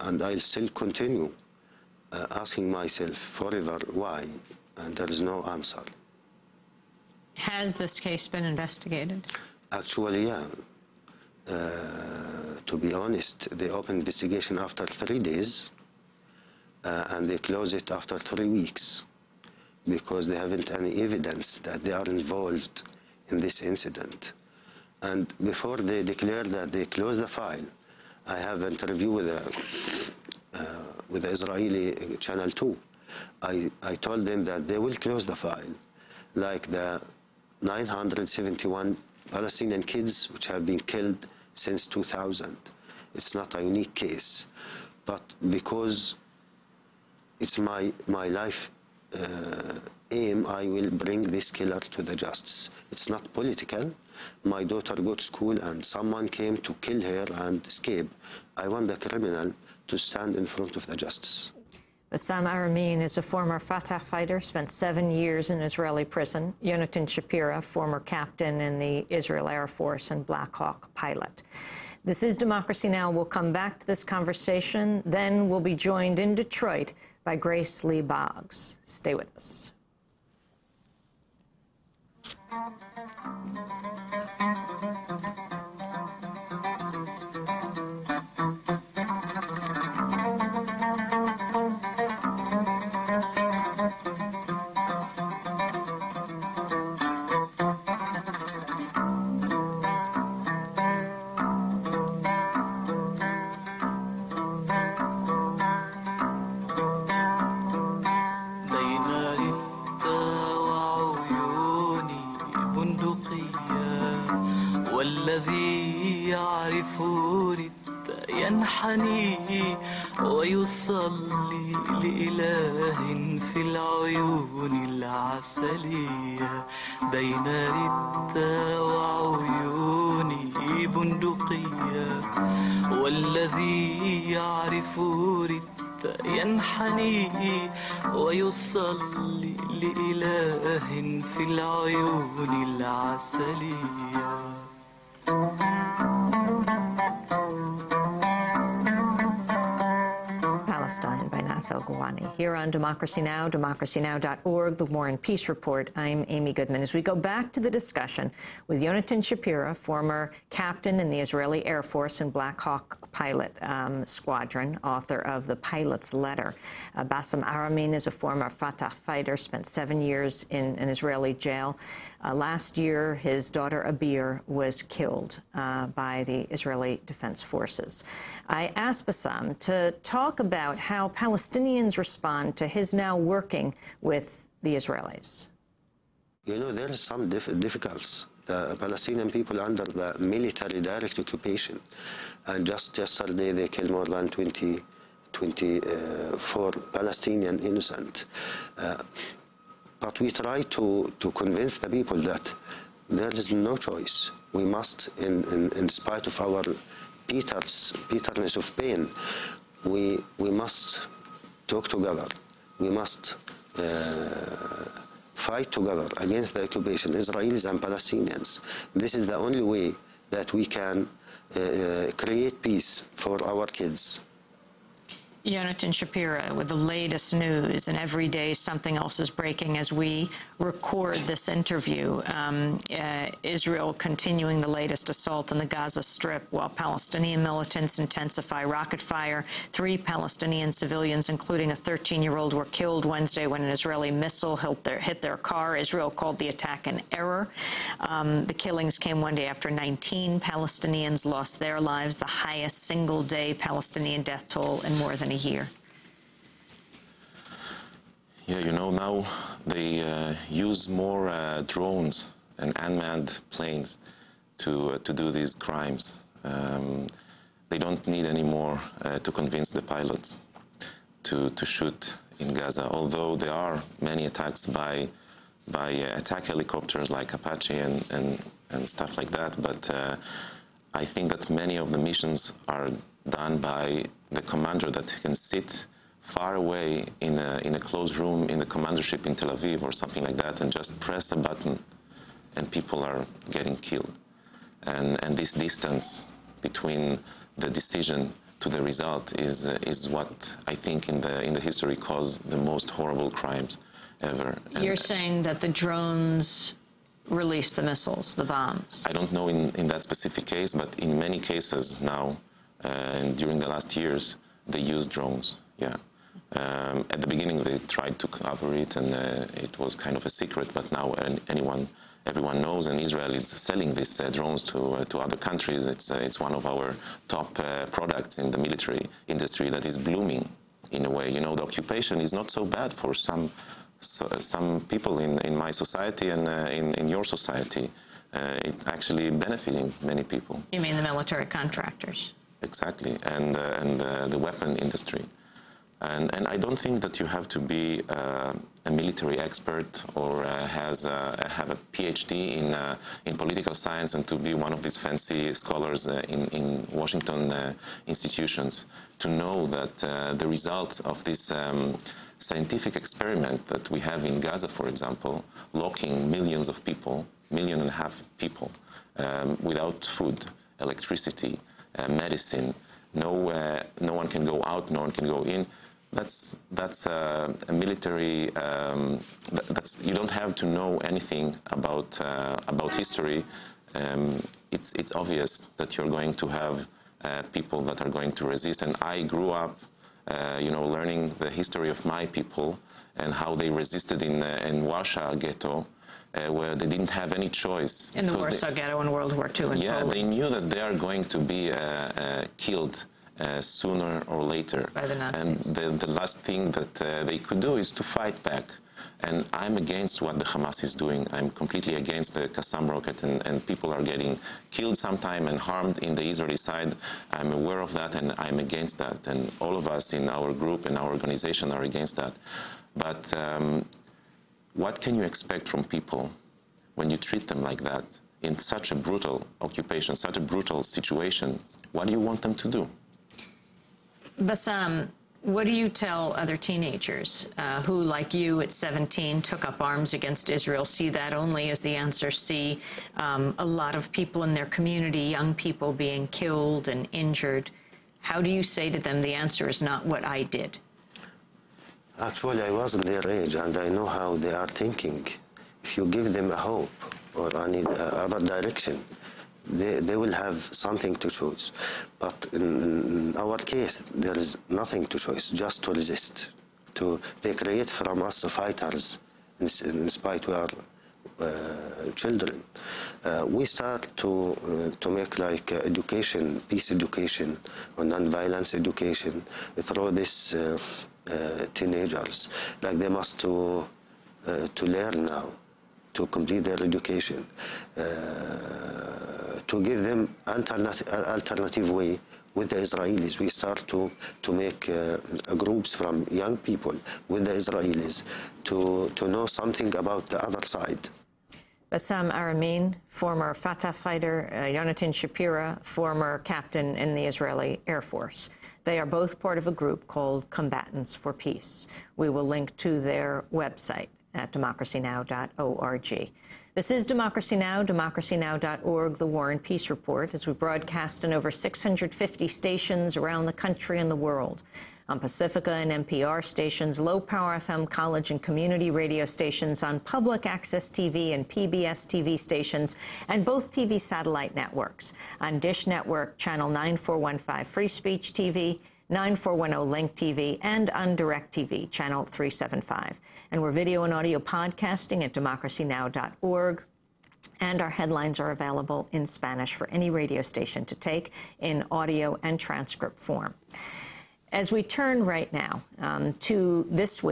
and I'll still continue asking myself forever why, and there is no answer. Has this case been investigated? Actually, yeah. To be honest, they opened investigation after 3 days, and they closed it after 3 weeks, because they haven't any evidence that they are involved in this incident. And before they declare that they close the file, I have an interview with the Israeli Channel 2. I told them that they will close the file, like the 971 Palestinian kids which have been killed since 2000. It's not a unique case, but because it's my life aim, I will bring this killer to the justice. It's not political. My daughter go to school and someone came to kill her and escape. I want the criminal to stand in front of the justice. Bassam Aramin is a former Fatah fighter, spent 7 years in Israeli prison. Yonatan Shapira, former captain in the Israel Air Force and Black Hawk pilot. This is Democracy Now! We'll come back to this conversation. Then we'll be joined in Detroit by Grace Lee Boggs. Stay with us. والذي يعرف رد ينحني ويصلي لإله في العيون العسلية بين رد وعيوني بندقية والذي يعرف رد ينحني ويصلي لإله في العيون العسلية. Palestine by Nassel Gawani. Here on Democracy Now!, democracynow.org, the War and Peace Report. I'm Amy Goodman. As we go back to the discussion with Yonatan Shapira, former captain in the Israeli Air Force and Black Hawk pilot squadron, author of The Pilot's Letter. Bassam Aramin is a former Fatah fighter, spent 7 years in an Israeli jail. Last year, his daughter Abir was killed by the Israeli Defense Forces. I asked Bassam to talk about how Palestinians respond to his now working with the Israelis. You know, there are some difficulties. The Palestinian people under the military direct occupation, and just yesterday they killed more than 24 Palestinian innocent. But we try to convince the people that there is no choice. We must, in spite of our bitterness of pain, we must talk together. We must fight together against the occupation, Israelis and Palestinians. This is the only way that we can create peace for our kids. Yonatan Shapira with the latest news, and every day something else is breaking as we record this interview. Israel continuing the latest assault on the Gaza Strip while Palestinian militants intensify rocket fire. 3 Palestinian civilians, including a 13-year-old, were killed Wednesday when an Israeli missile hit their car. Israel called the attack an error. The killings came one day after 19 Palestinians lost their lives, the highest single-day Palestinian death toll in more than a year. Yeah, you know, now they use more drones and unmanned planes to do these crimes. They don't need anymore to convince the pilots to shoot in Gaza, although there are many attacks by attack helicopters like Apache and stuff like that. But I think that many of the missions are done by the commander that can sit far away in a closed room in the commandership in Tel Aviv or something like that and just press a button and people are getting killed. And this distance between the decision to to the result is what I think in the history caused the most horrible crimes ever. You're saying that the drones release the missiles, the bombs? I don't know in that specific case, but in many cases now, and during the last years, they use drones, yeah. At the beginning, they tried to cover it, and it was kind of a secret, but now everyone knows, and Israel is selling these drones to other countries. It's one of our top products in the military industry that is blooming in a way. You know, the occupation is not so bad for some people in my society and in your society. It's actually benefiting many people. You mean the military contractors? Exactly, and the weapon industry. And I don't think that you have to be a military expert or have a PhD in political science and to be one of these fancy scholars in Washington institutions to know that the result of this scientific experiment that we have in Gaza, for example, locking millions of people, 1.5 million people, without food, electricity, medicine, no one can go out, no one can go in. That's a military. You don't have to know anything about history. It's obvious that you're going to have people that are going to resist. And I grew up, learning the history of my people and how they resisted in Warsaw ghetto, where they didn't have any choice. In the Warsaw Ghetto in World War II in Poland. They knew that they are going to be killed sooner or later. By the Nazis. And the last thing that they could do is to fight back. And I'm against what the Hamas is doing. I'm completely against the Qassam rocket, and people are getting killed sometime and harmed in the Israeli side. I'm aware of that, and I'm against that. And all of us in our group and our organization are against that. But what can you expect from people when you treat them like that in such a brutal occupation, such a brutal situation? What do you want them to do? Bassam, what do you tell other teenagers who, like you at 17, took up arms against Israel, see that only as the answer, see a lot of people in their community, young people being killed and injured? How do you say to them the answer is not what I did? Actually, I wasn't their age, and I know how they are thinking. If you give them a hope or any other direction, they will have something to choose. But in our case, there is nothing to choose, just to resist. They create from us fighters, in spite we are children. We start to make like education, peace education, or non-violence education through these teenagers. Like they must to learn now, to complete their education, to give them alternative way with the Israelis. We start to make groups from young people with the Israelis to know something about the other side. Bassam Aramin, former Fatah fighter, Yonatan Shapira, former captain in the Israeli Air Force. They are both part of a group called Combatants for Peace. We will link to their website at democracynow.org. This is Democracy Now!, democracynow.org, the War and Peace Report, as we broadcast in over 650 stations around the country and the world. On Pacifica and NPR stations, low-power FM college and community radio stations, on public access TV and PBS TV stations, and both TV satellite networks. On Dish Network, channel 9415 Free Speech TV, 9410 Link TV, and on DirecTV, channel 375. And we're video and audio podcasting at democracynow.org. And our headlines are available in Spanish for any radio station to take in audio and transcript form. As we turn right now to this week,